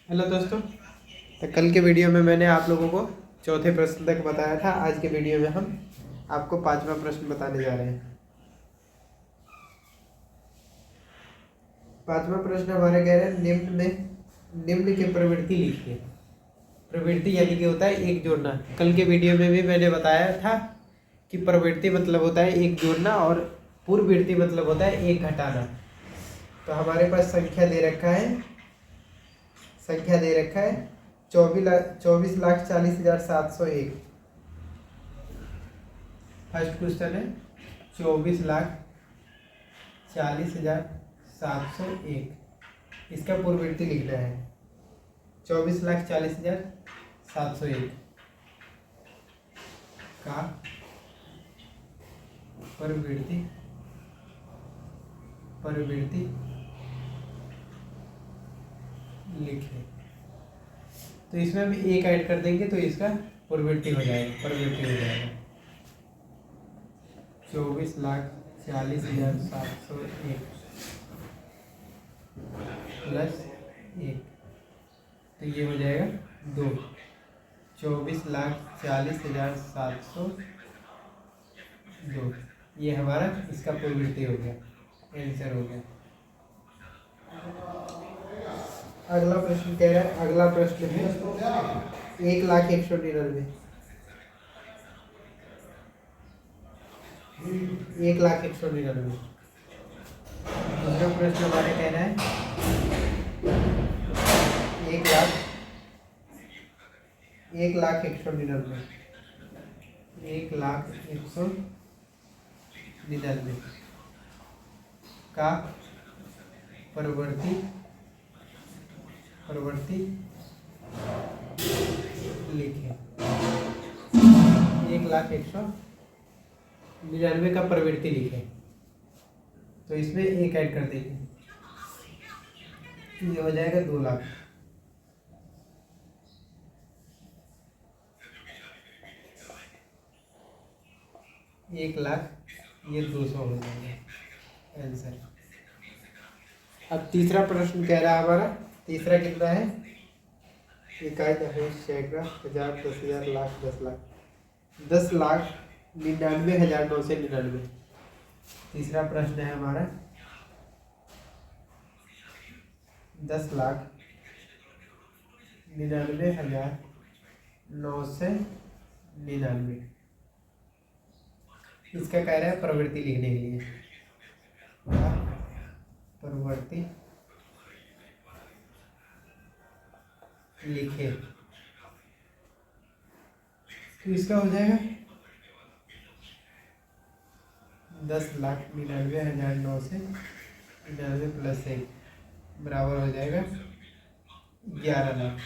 Hello दोस्तों। तो कल के वीडियो में मैंने आप लोगों को चौथे प्रश्न तक बताया था। आज के वीडियो में हम आपको पांचवा प्रश्न बताने जा रहे हैं। पांचवा प्रश्न हमारे कह रहे हैं निम्न की प्रवृत्ति लिखिए। प्रवृत्ति यानी कि होता है एक जोड़ना। कल के वीडियो में भी मैंने बताया था कि प्रवृत्ति मतलब होता है एक जोड़ना और पूर्ववृत्ति मतलब होता है एक घटाना। तो हमारे पास संख्या दे रखा है 24,40,701। फर्स्ट क्वेश्चन है 24,40,701। इसका पूर्ववर्ती लिखना है 24,40,701 का पूर्ववर्ती लिखे। तो इसमें हम एक ऐड कर देंगे तो इसका पूर्ववर्ती हो जाएगा। 24,40,701 प्लस 1, तो ये हो जाएगा 2। 24,40,702 ये हमारा इसका पूर्ववर्ती हो गया, आंसर हो गया। अगला प्रश्न कह रहा है, अगला प्रश्न है 1,01,199। 1,01,199। दूसरा प्रश्न हमारे कह रहा है 1,01,199। 1,01,199 का प्रवृत्ति लिखे। 1,01,199 का प्रवृत्ति लिखे। तो इसमें एक ऐड कर देंगे, ये हो जाएगा 2 लाख। एक लाख, ये 200 हो जाएगा आंसर। अब तीसरा प्रश्न कह रहा है हमारा, तीसरा कितना है? इकाई, दशमलव, सैकड़ा, हजार, 10,000, लाख, 10 लाख। 10,99,999। तीसरा प्रश्न है हमारा 10,99,999। इसका कह रहा है प्रवृत्ति लिखने के लिए। प्रवृत्ति लिखे। तो इसका हो जाएगा 10,99,999 प्लस 1 बराबर हो जाएगा 11 लाख।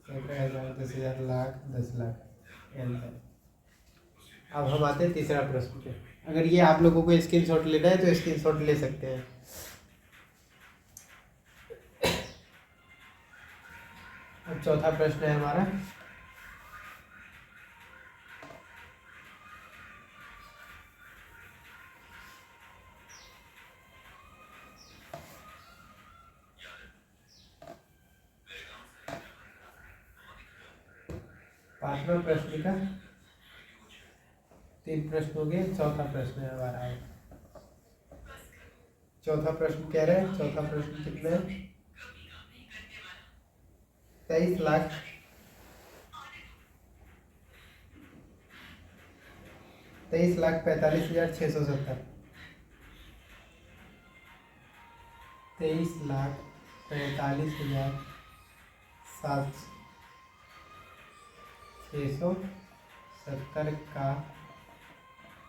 11,000, 10,000, लाख, 10 लाख आंसर। अब हम आते हैं तीसरा प्रश्न पे। अगर ये आप लोगों को स्क्रीनशॉट लेना है तो स्क्रीनशॉट ले सकते हैं। अब चौथा प्रश्न है हमारा पांचवा प्रश्न का 3 प्रश्न हो गए। चौथा प्रश्न है हमारा। चौथा प्रश्न कह रहे हैं, चौथा प्रश्न कितना है? 23 लाख 45,670। 23,45,670 का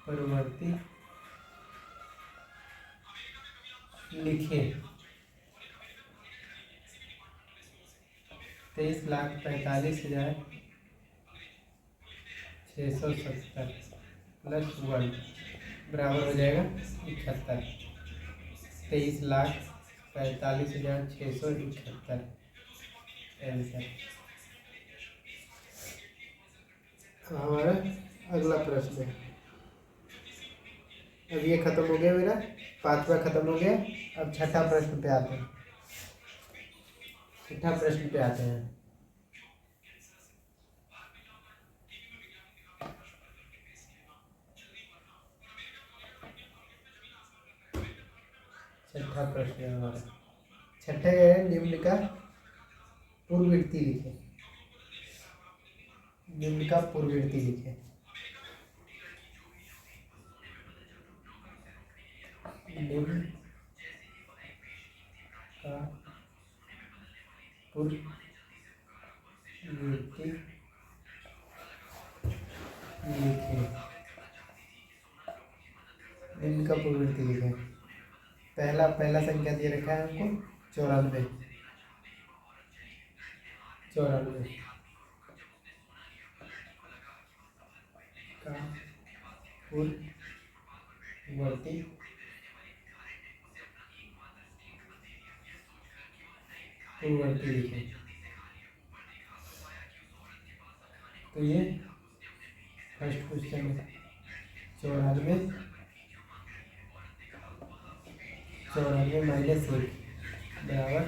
प्रवृत्ति लिखे। 23,45,670 प्लस 1 बराबर हो जाएगा 71। 23,45,671 आंसर। हमारा अगला प्रश्न है, अब ये खत्म हो गया, मेरा पांचवा खत्म हो गया। अब छठा प्रश्न पे आते हैं। छठा प्रश्न पे आते हैं। छठा प्रश्न है हमारा। छठे है निम्न का पूर्ववर्ती लिखे। निम्न का पूर्ववर्ती लिखे। निम्न का पूर्ववर्ती लिखे। निम्न का पूर्ववर्ती लिखे। पहला संख्या दे रखा है हमको 94। 94 का पूर्ववर्ती लिखे। तो ये फर्स्ट क्वेश्चन है। 94 माइनस 1 बराबर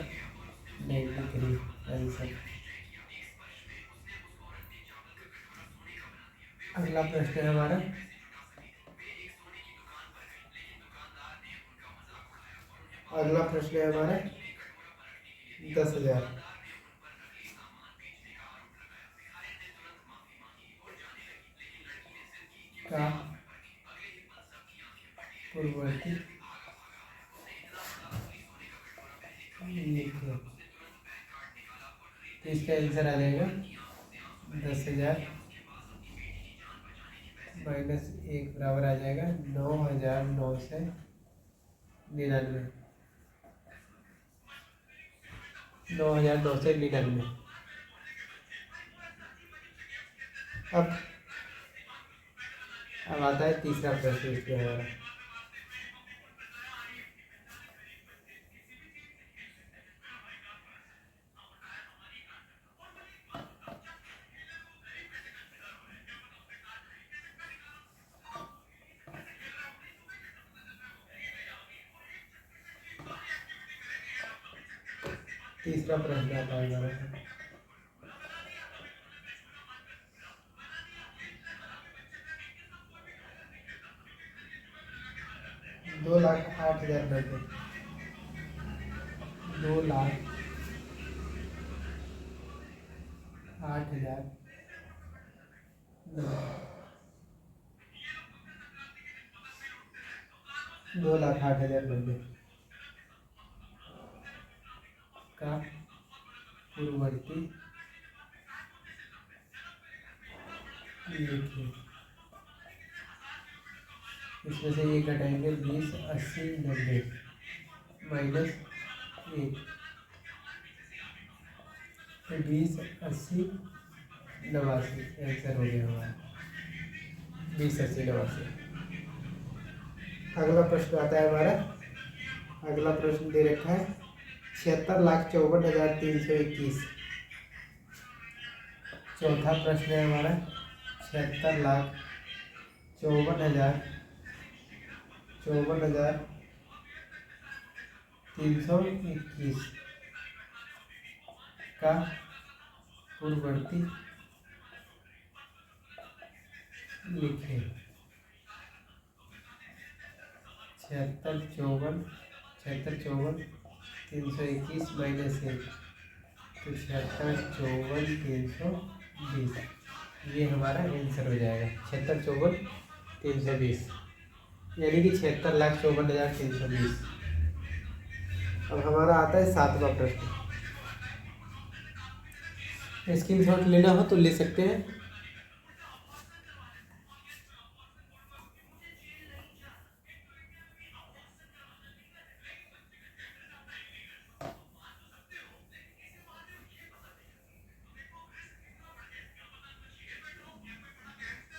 93 आंसर। अगला प्रश्न है हमारा। अगला प्रश्न है हमारा 10,000 का पूर्ववर्ती लिखे। तो इसका आंसर आ जाएगा 10,000 माइनस 1 बराबर आ जाएगा 9,999। 9,999। अब आता है तीसरा प्रश्न इसमें हमारा। तीसरा प्रश्न आता है हमारा। 2,08,090। 2,08,000 2,08,090 का पूर्ववर्ती लिखिए। इसमें से ये घटाएंगे 20, 80, 90 माइनस 1। तो 20, 80, 89 आंसर हो गया हमारा। 20, 80, 89। अगला प्रश्न आता है हमारा। अगला प्रश्न दे रखा है 76,54,321। चौथा प्रश्न है हमारा 76,54,321 का पूर्ववर्ती लिखे। 76,54,321 माइनस 1। तो 76,54,320 ये हमारा आंसर हो जाएगा। 76,54,320 यानी कि 76,54,320। अब हमारा आता है सातवां प्रश्न। स्क्रीनशॉट लेना हो तो ले सकते हैं।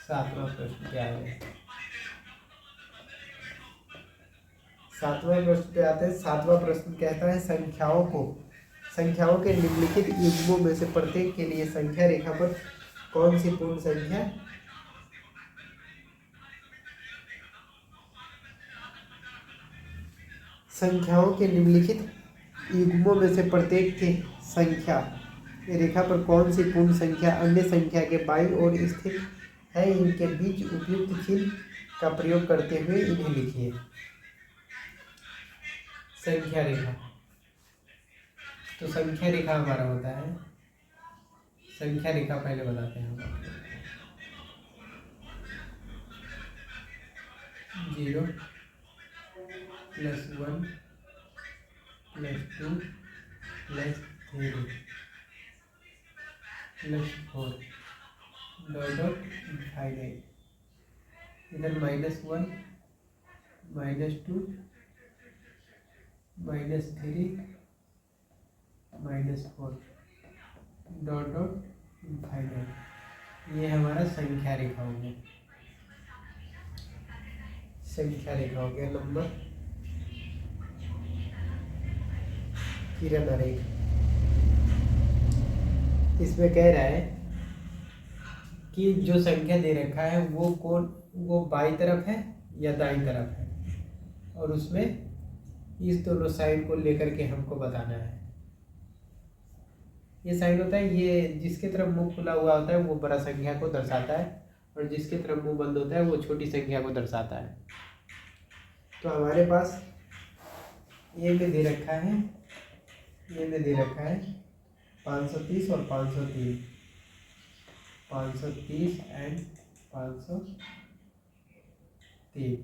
सातवां प्रश्न क्या है? सातवें प्रश्न पे आते हैं। सातवां प्रश्न कहता है संख्याओं के निम्नलिखित युग्मों में से प्रत्येक के लिए संख्या रेखा पर कौन सी पूर्ण संख्या संख्याओं के निम्नलिखित युग्मों में से प्रत्येक की संख्या रेखा पर कौन सी पूर्ण संख्या अन्य संख्या के बाईं ओर स्थित है, इनके बीच उपयुक्त चिन्ह का प्रयोग करते हुए इन्हें लिखिए। संख्या रेखा, तो संख्या रेखा हमारा होता है, संख्या रेखा पहले बताते हैं हम आपको। 0 + 1 + 2 + 3 + 4 डॉट डॉट इनफाइनाइट। इधर -1 -2 -3 -4 डॉट डॉट इनफाइनाइट। ये हमारा संख्या रेखा हो गया, संख्या रेखा हो गया। नंबर किरण आरेख, इसमें कह रहा है कि जो संख्या दे रखा है वो बाईं तरफ है या दाईं तरफ है, और उसमें इस दोनों साइड को लेकर के हमको बताना है। ये साइड होता है, ये जिसके तरफ मुंह खुला हुआ होता है वो बड़ा संख्या को दर्शाता है, और जिसके तरफ मुंह बंद होता है वो छोटी संख्या को दर्शाता है। तो हमारे पास ये में दे रखा है, ये में दे रखा है 530 और 503, 530 एंड 503।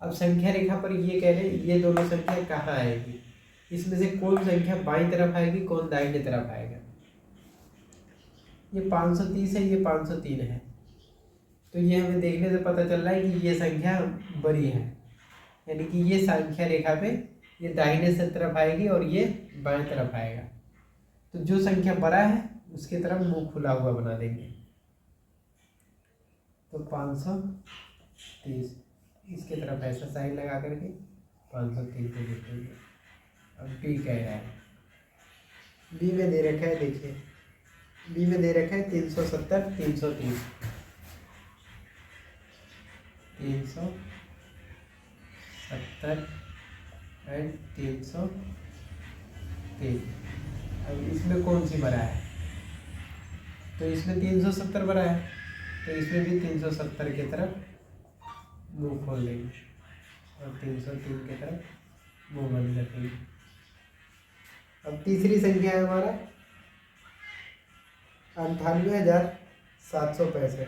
अब संख्या रेखा पर ये कह रहे हैं ये दोनों संख्या कहाँ आएगी, इसमें से कौन संख्या बाईं तरफ आएगी, कौन दाहिने तरफ आएगा। ये 530 है, ये 503 है, तो ये हमें देखने से पता चल रहा है कि ये संख्या बड़ी है, यानी कि ये संख्या रेखा पे ये दाहिने से तरफ आएगी और ये बाएं तरफ आएगा। तो जो संख्या बड़ा है उसकी तरफ मुंह खुला हुआ बना देंगे। तो 530 इसके तरफ ऐसा साइन लगा करके 530 को लिख देंगे। अब बी कह रहा है, बी में दे रखा है, देखिए बी में दे रखा है 370 330 370 एंड 330। अब इसमें कौन सी बड़ा है, तो इसमें 370 बड़ा है, तो इसमें भी 370 की तरफ मुंह खोल देंगे और 303 की तरफ मुंह बंद कर देंगे। अब तीसरी संख्या है हमारा 98,765।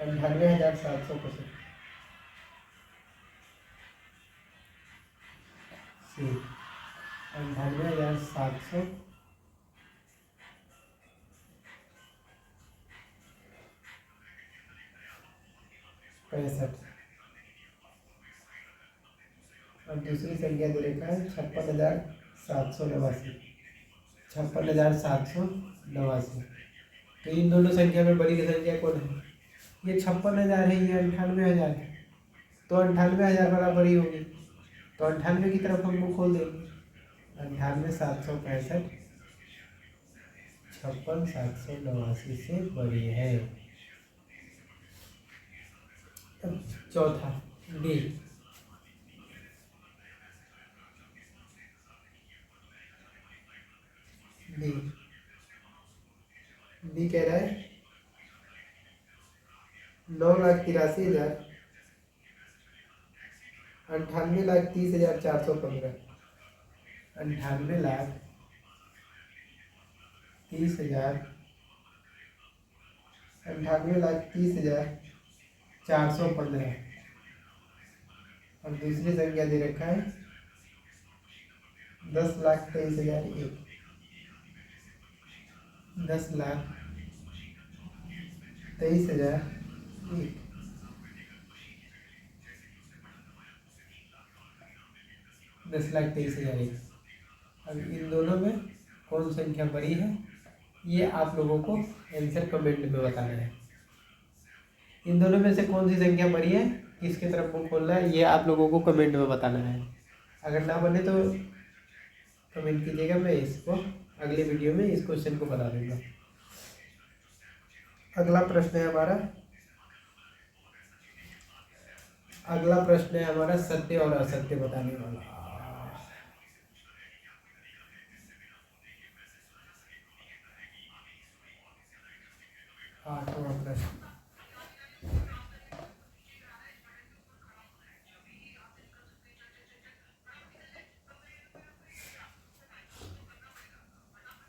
98,765 से 98,765 और दूसरी संख्या दे रखा है 56,789। 56,789। तो इन दोनों संख्या में बड़ी संख्या कौन है, ये 56,000 है, ये 98,000 है, तो 98,000 बराबरी होगी, तो 98 की तरफ हम मुँह खोल देंगे। 98,765 56,789 से बड़ी है। चौथा डी, डी कह रहा है 9,83,000 98,30,415 98,30,000 98,30,415 और दूसरी संख्या दे रखा है 10,23,001 10,23,001 10,23,001। अब इन दोनों में कौन संख्या बड़ी है ये आप लोगों को आंसर कमेंट में बताना है। इन दोनों में से कौन सी संख्या बड़ी है, किसकी तरफ मुंह खोलना है, ये आप लोगों को कमेंट में बताना है। अगर ना बने तो कमेंट कीजिएगा, मैं इसको अगले वीडियो में इस क्वेश्चन को बता दूंगा। अगला प्रश्न है हमारा अगला प्रश्न है हमारा सत्य और असत्य बताने वाला। 8वां प्रश्न।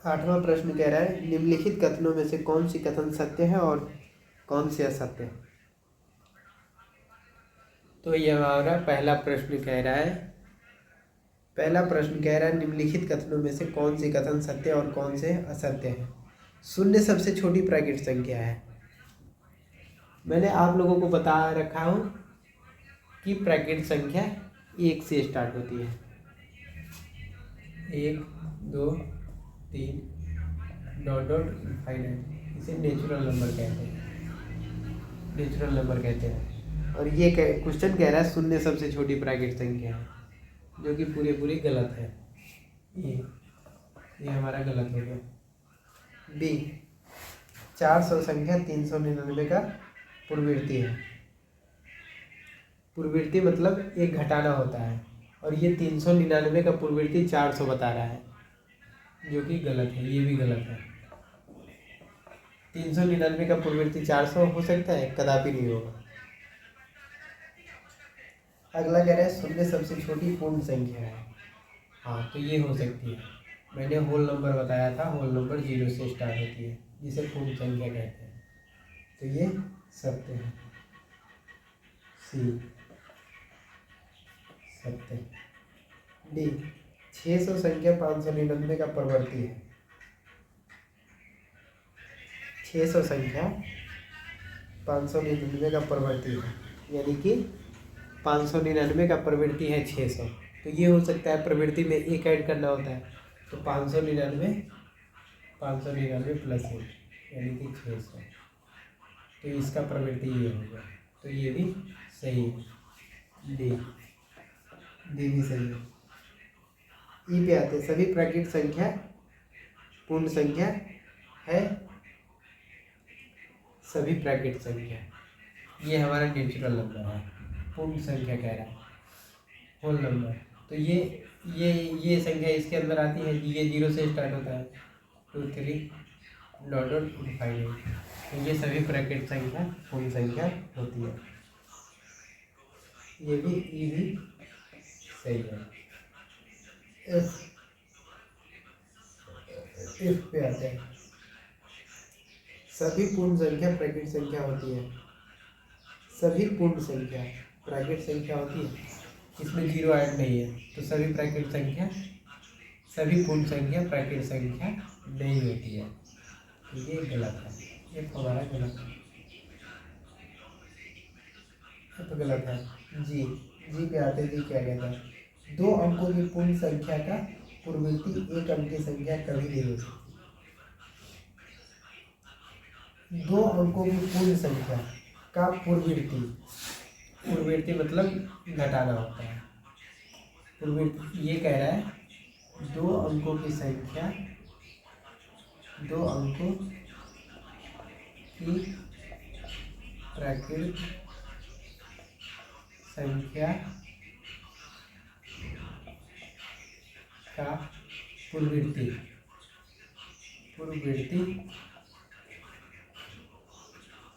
आठवां प्रश्न कह रहा है निम्नलिखित कथनों में से कौन सी कथन सत्य है और कौन सी असत्य है। तो ये हमारा पहला प्रश्न कह रहा है निम्नलिखित कथनों में से कौन सी कथन सत्य और कौन से असत्य है। शून्य सबसे छोटी प्राकृत संख्या है। मैंने आप लोगों को बता रखा हूँ कि प्राकृत संख्या 1 से स्टार्ट होती है। 1 2 3 डॉट डॉट इनफाइनाइट, इसे नेचुरल नंबर कहते हैं। और ये क्वेश्चन कह रहा है शून्य सबसे छोटी प्राकृत संख्या है, जो कि पूरी गलत है। ये हमारा गलत हो गया। बी 400 संख्या 399 का पूर्ववर्ती है। पूर्ववर्ती मतलब एक घटाना होता है, और ये 399 का पूर्ववर्ती 400 बता रहा है, जो कि गलत है। ये भी गलत है। 399 का पूर्ववर्ती 400 हो सकता है? कदापि नहीं होगा। अगला कह रहा है शून्य सबसे छोटी पूर्ण संख्या है। हाँ, तो ये हो सकती है। मैंने होल नंबर बताया था, होल नंबर 0 से स्टार्ट होती है, जिसे पूर्ण संख्या कहते हैं। तो ये सत्य है। सी सत्य। डी 600 संख्या 599 का परवर्ती है। 600 संख्या 599 का परवर्ती है, यानी कि 599 का प्रवृत्ति है 600। तो ये हो सकता है प्रवृत्ति में एक ऐड करना होता है, तो 599 प्लस 1 यानी कि 600। तो इसका प्रवृत्ति ये होगा। तो ये भी सही है। डी भी सही है। ई पे आते सभी प्राकृत संख्या पूर्ण संख्या है। सभी प्राकृत संख्या, ये हमारा नेचुरल नंबर है। पूर्ण संख्या कह रहा है, होल नंबर। तो ये संख्या इसके अंदर आती है। ये 0 से स्टार्ट होता है। 2 3 डॉट डॉट इनफाइनाइट। तो ये सभी प्राकृत संख्या पूर्ण संख्या होती है। ये भी ई भी सही है। इफ पे आते हैं सभी पूर्ण संख्या प्राकृत संख्या होती है। सभी पूर्ण संख्या प्राकृत संख्या होती है, इसमें 0 ऐड नहीं है। तो सभी प्राकृत संख्या, सभी पूर्ण संख्या प्राकृत संख्या नहीं होती है। तो ये गलत है। ये हमारा गलत है। तो गलत है। जी पे आते जी क्या कहता है 2 अंकों की पूर्ण संख्या का पूर्ववर्ती 1 अंक की संख्या कभी नहीं हो सकती। 2 अंकों की पूर्ण संख्या का पूर्ववर्ती मतलब घटाना होता है। पूर्ववर्ती ये कह रहा है 2 अंकों की संख्या, 2 अंकों की प्राकृत संख्या का पूर्ववर्ती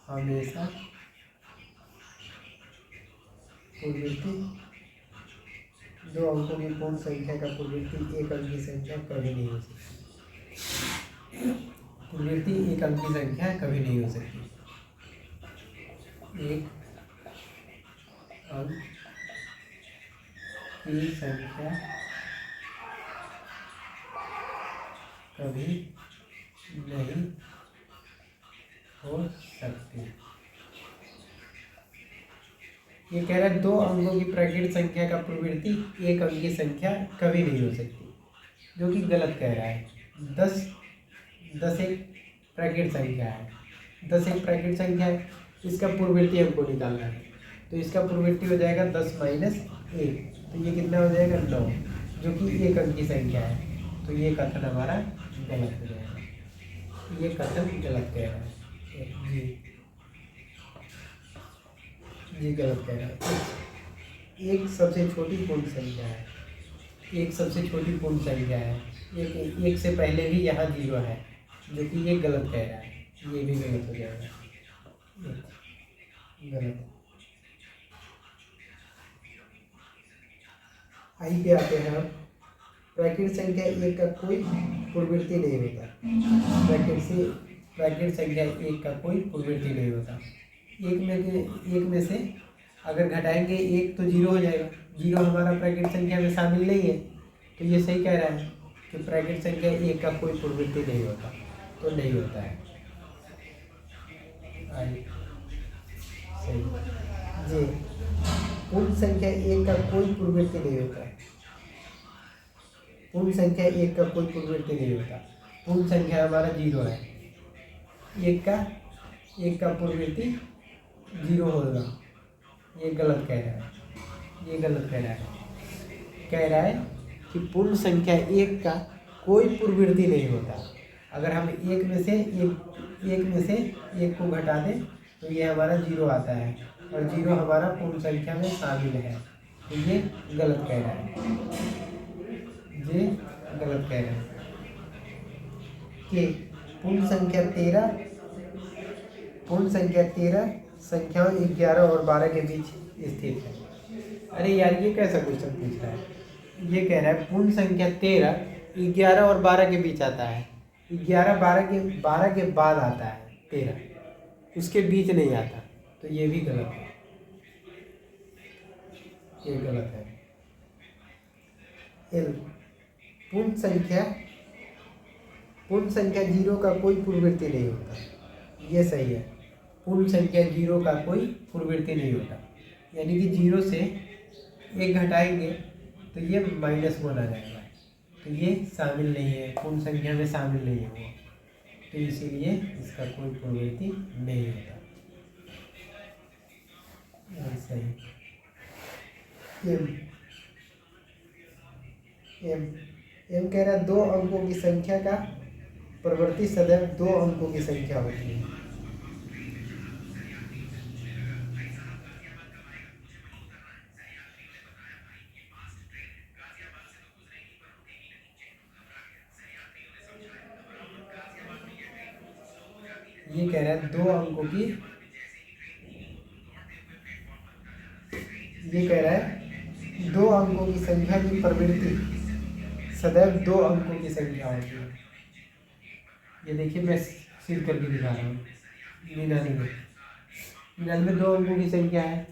हमेशा पूर्ववर्ती 2 अंकों की पूर्ण संख्या का पूर्ववर्ती 1 अंक की संख्या कभी नहीं हो सकती। पूर्ववर्ती 1 अंक की संख्या कभी नहीं हो सकती। 1 अंक की संख्या कभी नहीं हो सकती। ये कह रहा है 2 अंकों की प्राकृत संख्या का पूर्ववर्ती 1 अंक की संख्या कभी नहीं हो सकती, जो कि गलत कह रहा है। 10 एक प्राकृत संख्या है। 10 एक प्राकृत संख्या है, इसका पूर्ववर्ती हमको निकालना है। तो इसका पूर्ववर्ती हो जाएगा 10 - 1। तो ये कितना हो जाएगा 9, जो कि 1 अंक की संख्या है। तो ये कथन हमारा गलत हो जाएगा। ये कथन गलत कह रहा है। जी गलत कह रहा है। एक सबसे छोटी पूर्ण संख्या है, एक सबसे छोटी पूर्ण संख्या है। एक से पहले भी यहाँ 0 है, जो कि ये गलत कह रहा है, ये भी गलत हो जाएगा, गलत। आई पे आते हैं हम। प्राकृत संख्या एक का कोई पूर्ववर्ती नहीं होता। प्राकृत संख्या एक का कोई पूर्ववर्ती नहीं होता। एक में से अगर घटाएंगे एक तो 0 हो जाएगा। 0 हमारा प्राकृत संख्या में शामिल नहीं है, तो ये सही कह रहा है कि प्राकृत संख्या एक का कोई पूर्ववर्ती नहीं होता, तो नहीं होता है। सही जी। पूर्ण संख्या एक का कोई पूर्ववर्ती नहीं होता है। पूर्ण संख्या एक का कोई पूर्ववर्ती नहीं होता। पूर्ण संख्या हमारा 0 है, एक का पूर्ववर्ती 0 होगा। ये गलत कह रहा है, ये गलत कह रहा है कि पूर्ण संख्या एक का कोई पूर्ववर्ती नहीं होता। अगर हम एक में से एक को घटा दें तो ये हमारा 0 आता है, और 0 हमारा पूर्ण संख्या में शामिल है, तो ये गलत कह रहा है, ये गलत कह रहा है कि पूर्ण संख्या 13 संख्याओं 11 और 12 के बीच स्थित है। अरे यार, ये कैसा क्वेश्चन पूछ रहा है। ये कह रहा है पूर्ण संख्या 13 11 और 12 के बीच आता है। 11 12 के बाद आता है 13, उसके बीच नहीं आता, तो ये भी गलत है, ये गलत है। पूर्ण संख्या 0 का कोई पूर्ववर्ती नहीं होता, ये सही है। पूर्ण संख्या 0 का कोई पूर्ववर्ती नहीं होता, यानी कि 0 से 1 घटाएंगे तो ये -1 आ जाएगा, तो ये शामिल नहीं है, पूर्ण संख्या में शामिल नहीं है वो, तो इसीलिए इसका कोई पूर्ववर्ती नहीं होता। सही। एम कह रहा है 2 अंकों की संख्या का प्रवृत्ति सदैव 2 अंकों की संख्या होती है। ये कह रहा है 2 अंकों की, ये कह रहा है 2 अंकों की संख्या की प्रवृत्ति सदैव 2 अंकों की संख्या होती है। ये देखिए, मैं सील करके दिखा रहा हूँ। 99 2 अंकों की संख्या है,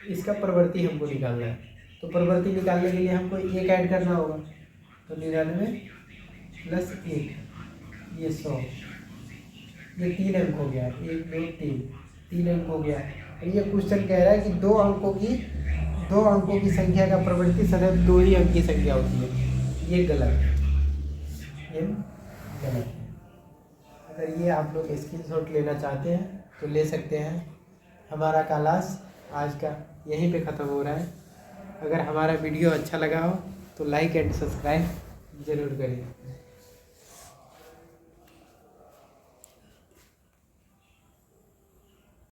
इसका प्रवृत्ति हमको निकालना है, तो प्रवृत्ति निकालने के लिए हमको 1 ऐड करना होगा, तो 99 + 1 ये 100, ये 3 अंक हो गया, 1 2 3 अंक हो गया। और ये क्वेश्चन कह रहा है कि 2 अंकों की संख्या का प्रवृत्ति सदैव 2 ही अंक की संख्या होती है, ये गलत है, ये गलत है। अगर ये आप लोग स्क्रीनशॉट लेना चाहते हैं तो ले सकते हैं। हमारा क्लास आज का यहीं पे ख़त्म हो रहा है। अगर हमारा वीडियो अच्छा लगा हो तो लाइक एंड सब्सक्राइब ज़रूर करें।